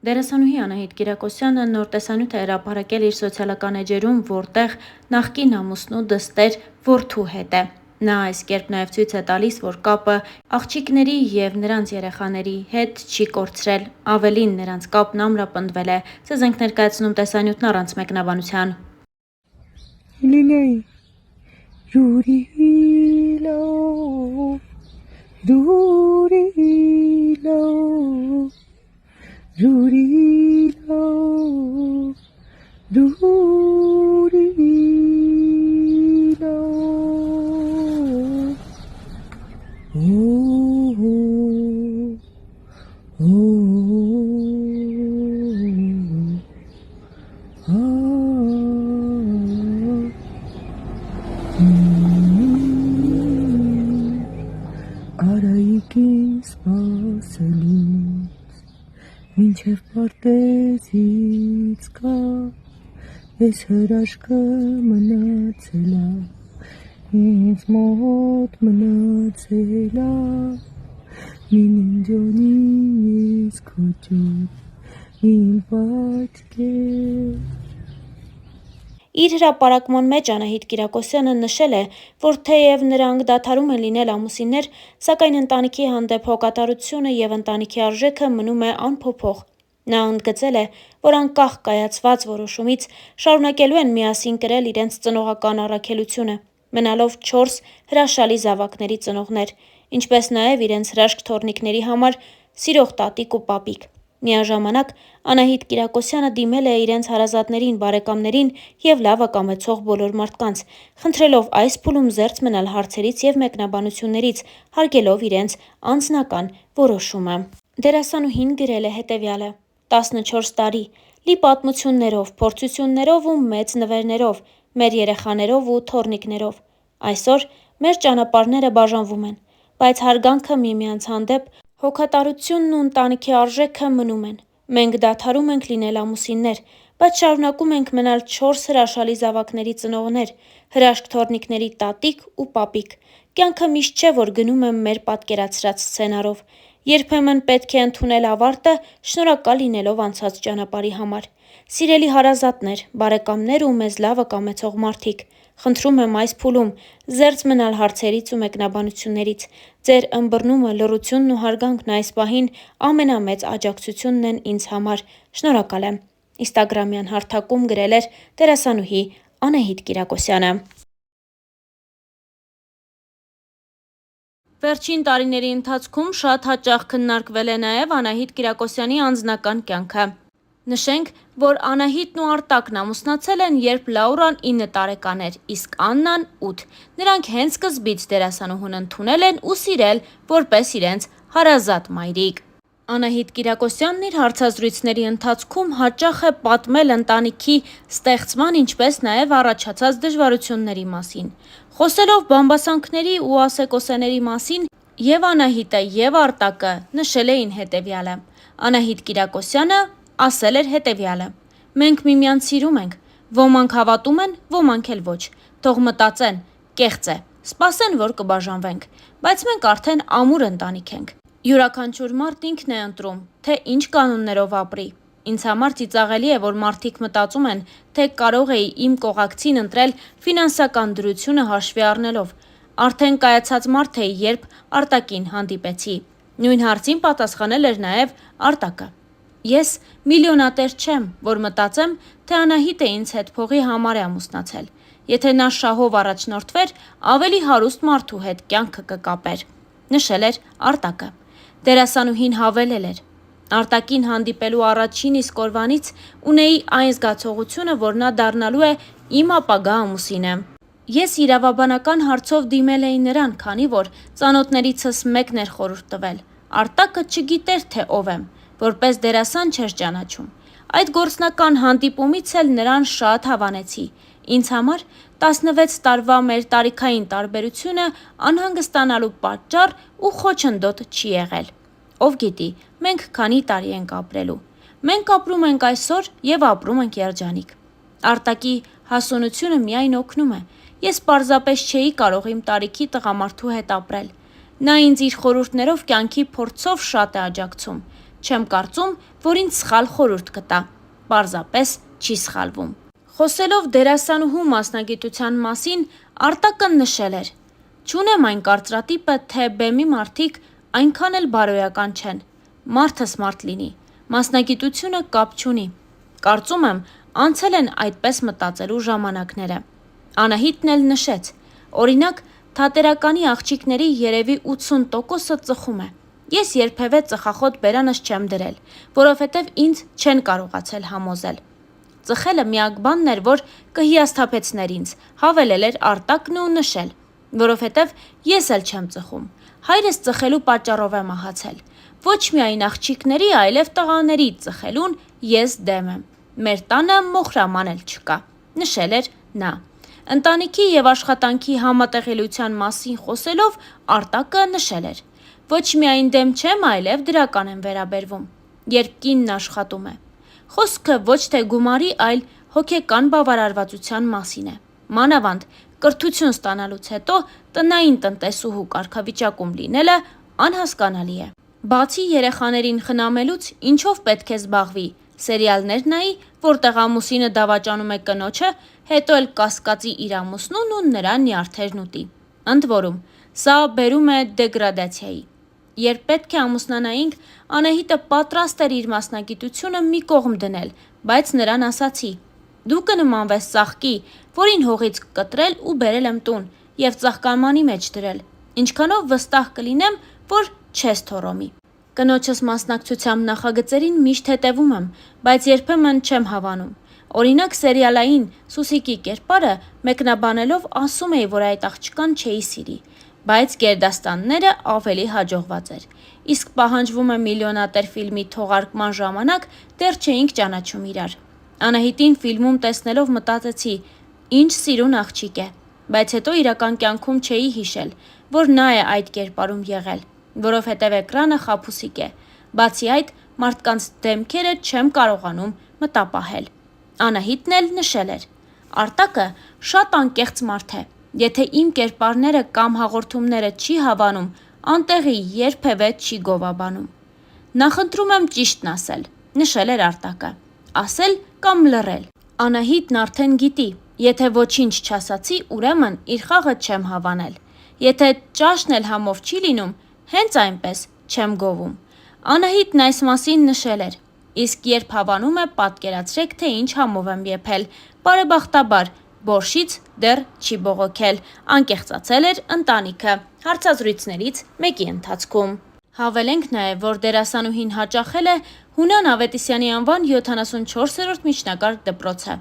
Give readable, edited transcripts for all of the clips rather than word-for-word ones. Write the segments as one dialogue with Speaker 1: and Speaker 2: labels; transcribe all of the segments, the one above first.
Speaker 1: Դերասանուհի Անահիտ Կիրակոսյանը նոր տեսանյութ է հրապարակել իր սոցիալական էջերում, որտեղ նախկին ամուսնու դստեր որդու հետ է։ Նա այս կերպ նաև ցույց է տալիս, որ կապը աղջիկների և նրանց երեխաների հետ չի կորցրել, ավելին նրանց կապն ամրապնդվել է։ Ձեզ ենք ներկայացնում տեսանյութն առանց մեկնաբանության։
Speaker 2: Արայիկին սպասելիս, մինչև պարտեզից կա, ես հրաշքը մնացելա, ինձ մոտ մնացելա, մինինջոնի ես քոճուր, իմ պատկեր։
Speaker 1: Իր հրապարակման մեջ Անահիտ Կիրակոսյանը նշել է, որ թեև նրանք դադարում են լինել ամուսիններ, սակայն ընտանիքի հանդեպ հոգատարությունը և ընտանիքի արժեքը մնում է անփոփոխ։ Նա ընդգծել է, որ անկախ կայացված որոշումից շարունակելու են միասին կրել իրենց ծնողական առաքելությունը, մնալով 4 հրաշալի զավակների ծնողներ, ինչպես նաև իրենց հրաշք թոռնիկների համար սիրող տատիկ ու պապիկ։ Միաժամանակ Անահիտ Կիրակոսյանը դիմել է իրենց հարազատներին, բարեկամներին և լավը կամեցող բոլոր մարդկանց, խնդրելով այս փուլում զերծ մնալ հարցերից և մեկնաբանություններից, հարգելով իրենց անձնական որոշումը։ Դերասանուհին գրել է հետևյալը. 14 տարի, լի պատմություններով, փորձություններով ու մեծ նվերներով, մեր երեխաներով ու թոռնիկներով։ Այսօր մեր ճանապարհները բաժանվում են, բայց հարգանքը միմյանց հանդեպ, հոգատարությունն ու ընտանիքի արժեքը մնում են։ Մենք դադարում ենք լինել ամուսիններ, բայց շարունակում ենք մնալ 4 հրաշալի զավակների ծնողներ, հրաշք թոռնիկների տատիկ ու պապիկ։ Կյանքը միշտ չէ, որ գնում է մեր պատկերացրած սցենարով։ Երբեմն պետք է ընդունել ավարտը, շնորհակալ լինելով անցած ճանապարհի համար։ Սիրելի հարազատներ, բարեկամներ ու մեզ լավը կամեցող մարդիկ, խնդրում եմ այս փուլում զերծ մնալ հարցերից ու մեկնաբանություններից։ Ձեր ըմբռնումը, լռությունն ու հարգանքն այս պահին ամենամեծ աջակցությունն են ինձ համար։ Շնորհակալ եմ։ Ինստագրամյան հարթակում գրել էր դերասանուհի Անահիտ Կիրակոսյանը։ Վերջին տարիների ընթացքում շատ հաճախ քննարկվել է նաև Անահիտ Կիրակոսյանի անձնական կյանքը։ Նշենք, որ Անահիտն ու Արտակն ամուսնացել են, երբ Լաուրան 9 տարեկան էր, իսկ Աննան 8։ Նրանք հենց սկզբից դերասանուհուն ընդունել են ու սիրել որպես իրենց հարազատ մայրիկ։ Անահիտ Կիրակոսյանն իր հարցազրույցների ընթացքում հաճախ է պատմել ընտանիքի ստեղծման, ինչպես նաև առաջացած դժվարությունների մասին։ Խոսելով բամբասանքների ու ասեկոսեների մասին, և Անահիտը, և Արտակը նշել էին հետևյալը։ Անահիտ Կիրակոսյանը ասել էր հետևյալը. «Մենք միմյանց սիրում ենք, ոմանք հավատում են, ոմանք էլ ոչ, թող մտածեն, կեղծ է, սպասեն, որ կբաժանվենք, բայց մենք արդեն ամուր ընտանիք ենք։ Յուրաքանչյուր մարդ ինքն է ընտրում, թե ինչ կանոններով ապրի։ Ինձ համար ծիծաղելի է, որ մարդիկ մտածում են, թե կարող էի իմ կողակցին ընտրել ֆինանսական դրությունը հաշվի առնելով։ Արդեն կայացած մարդ էի, երբ Արտակին հանդիպեցի»։ Նույն հարցին պատասխանել էր նաև Արտակը. «Ես միլիոնատեր չեմ, որ մտածեմ, թե Անահիտը ինձ հետ փողի համար է ամուսնացել։ Եթե նա շահով առաջնորդվեր, ավելի հարուստ մարդու հետ կյանքը կկապեր», նշել էր Արտակը։ Դերասանուհին հավելել էր. «Արտակին հանդիպելու առաջին իսկ օրվանից ունեի այն զգացողությունը, որ նա դառնալու է իմ ապագա ամուսինը։ Ես իրավաբանական հարցով դիմել էի նրան, քանի որ ծանոթներիցս մեկն էր խորհուրդ տվել։ Արտակը չգիտեր, թե ով եմ, որպես դերասան չէր ճանաչում։ Այդ գործնական հանդիպումից էլ նրան շատ հավանեցի։ Ինձ համար 16 տարվա մեր տարիքային տարբերությունը անհանգստանալու պատճառ ու խոչընդոտ չի եղել։ Ով գիտի, մենք քանի տարի ենք ապրելու։ Մենք ապրում ենք այսօր և ապրում ենք երջանիկ։ Արտակի հասունությունը միայն օգնում է։ Ես պարզապես չէի կարող իմ տարիքի տղամարդու հետ ապրել։ Նա ինձ իր խորհուրդներով, կյանքի փորձով շատ է աջակցում։ Չեմ կարծում, որ ինձ սխալ խորհուրդ կտա, պարզապես չի սխալվում։ Խոսելով դերասանուհու մասնագիտության մասին, Արտակը նշել էր. «Չունեմ այն կարծրատիպը, թե բեմի մարդիկ այնքան էլ բարոյական չեն, մարդս մարդ լինի, մասնագիտությունը կապ չունի, կարծում եմ անցել են այդպես մտածելու ժամանակները»։ Անահիտն էլ նշեց. «Օրինակ, թատերականի աղջիկների երևի 80%-ը ծխում է։ Ես երբևէ ծխախոտ բերանս չեմ դրել, որովհետև ինձ չեն կարողացել համոզել։ Ծխելը միակ բանն էր, որ կհիասթափեցներ ինձ», հավելել էր Արտակն ու նշել, որովհետև ես էլ չեմ ծխում։ Հայրս ծխելու պատճառով է մահացել։ Ոչ միայն աղջիկների, այլև տղաների ծխելուն ես դեմ եմ։ Մեր տանը մոխրաման էլ չկա, նշել էր նա։ Ընտանիքի և աշխատանքի համատեղելիության մասին խոսելով Արտակը նշել էր. «Ոչ միայն դեմ չեմ, այլև դրական եմ վերաբերվում, երբ կինն աշխատում է։ Խոսքը ոչ թե գումարի, այլ հոգեկան բավարարվածության մասին է։ Մանավանդ կրթություն ստանալուց հետո տնային տնտեսուհու կարգավիճակում լինելը անհասկանալի է։ Բացի երեխաներին խնամելուց ինչով պետք է զբաղվի, սերիալներ նայի, որտեղ ամուսինը դավաճանում է կնոջը, հետո էլ կասկածի իր ամուսնուն ու նրա նյարդերն ուտի։ Ընդ որում, սա բերում է դեգրադացիայի։ Երբ պետք է ամուսնանայինք, Անահիտը պատրաստ էր իր մասնագիտությունը մի կողմ դնել, բայց նրան ասացի. «Դու կնմանվես ծաղկի, որին հողից կտրել ու բերել եմ տուն և ծաղկամանի մեջ դրել, ինչքանով վստահ կլինեմ, որ չես թոռոմի։ Կնոջս մասնակցությամբ նախագծերին միշտ հետևում եմ, բայց երբեմն չեմ հավանում։ Օրինակ սերիալային Սուսիկի կերպարը մեկնաբանելով ասում էի, որ այդ աղջկան չէի սիրի, բայց գերդաստանները ավելի հաջողված էր։ Իսկ պահանջվում է միլիոնատեր ֆիլմի թողարկման ժամանակ դեռ չէինք ճանաչում իրար։ Անահիտին ֆիլմում տեսնելով մտածեցի՝ ինչ սիրուն աղջիկ է, բայց հետո իրական կյանքում չէի հիշել, որ նա է այդ կերպարում եղել, որովհետև էկրանը խաբուսիկ է։ Բացի այդ, մարդկանց դեմքերը չեմ կարողանում մտապահել»։ Անահիտն էլ նշել էր. «Արտակը շատ անկեղծ մարդ է, եթե իմ կերպարները կամ հաղորդումները չի հավանում, անտեղի երբևէ չի գովաբանում։ Նախընտրում եմ ճիշտն ասել», նշել էր Արտակը։ Ասել կամ լռել։ Անահիտն արդեն գիտի, եթե ոչինչ չասացի, ուրեմն իր խաղը չեմ հավանել։ Եթե ճաշն էլ համով չի լինում, հենց այնպես չեմ գովում։ Անահիտն այս մասին նշել էր. «Իսկ երբ հավանում է, պատկերացրեք, թե ինչ համով եմ եփել։ Բարեբախտաբար, բորշից դեռ չի բողոքել», անկեղծացել էր ընտանիքը հարցազրույցներից մեկի ընթացքում։ Հավելենք նաև, որ դերասանուհին հաճախել է Հունան Ավետիսյանի անվան 74-րդ միջնակարգ դպրոցը։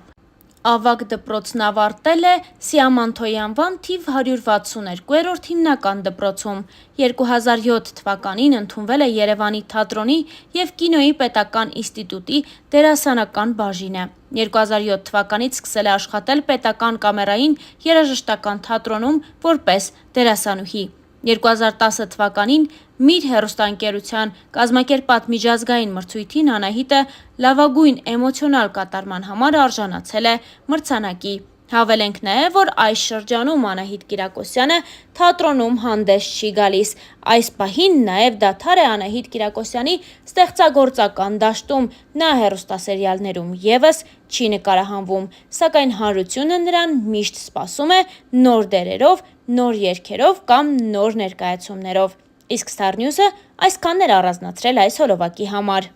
Speaker 1: Ավագ դպրոցն ավարտել է Սիամանթոյի անվան թիվ 162-րդ հիմնական դպրոցում։ 2007 թվականին ընդունվել է Երևանի թատրոնի և կինոյի պետական ինստիտուտի դերասանական բաժինը։ 2007 թվականից սկսել է աշխատել պետական կամերային երաժշտական թատրոնում որպես դերասանուհի։ 2010 թվականին «Միր» հեռուստաընկերության կազմակերպած միջազգային մրցույթին Անահիտը լավագույն էմոցիոնալ կատարման համար արժանացել է մրցանակի։ Հավելենք նաև, որ այս շրջանում Անահիտ Կիրակոսյանը թատրոնում հանդես չի գալիս։ Այս պահին նաև դադար է Անահիտ Կիրակոսյանի ստեղծագործական դաշտում, նա հեռուստասերիալներում ևս չի նկարահանվում, սակայն հանրությունը նրան միշտ սպասում է նոր դերերով, նոր երգերով կամ նոր ներկայացումներով։ Իսկ Star News-ը այսքանն էր առանձնացրել այս օրովակի համար։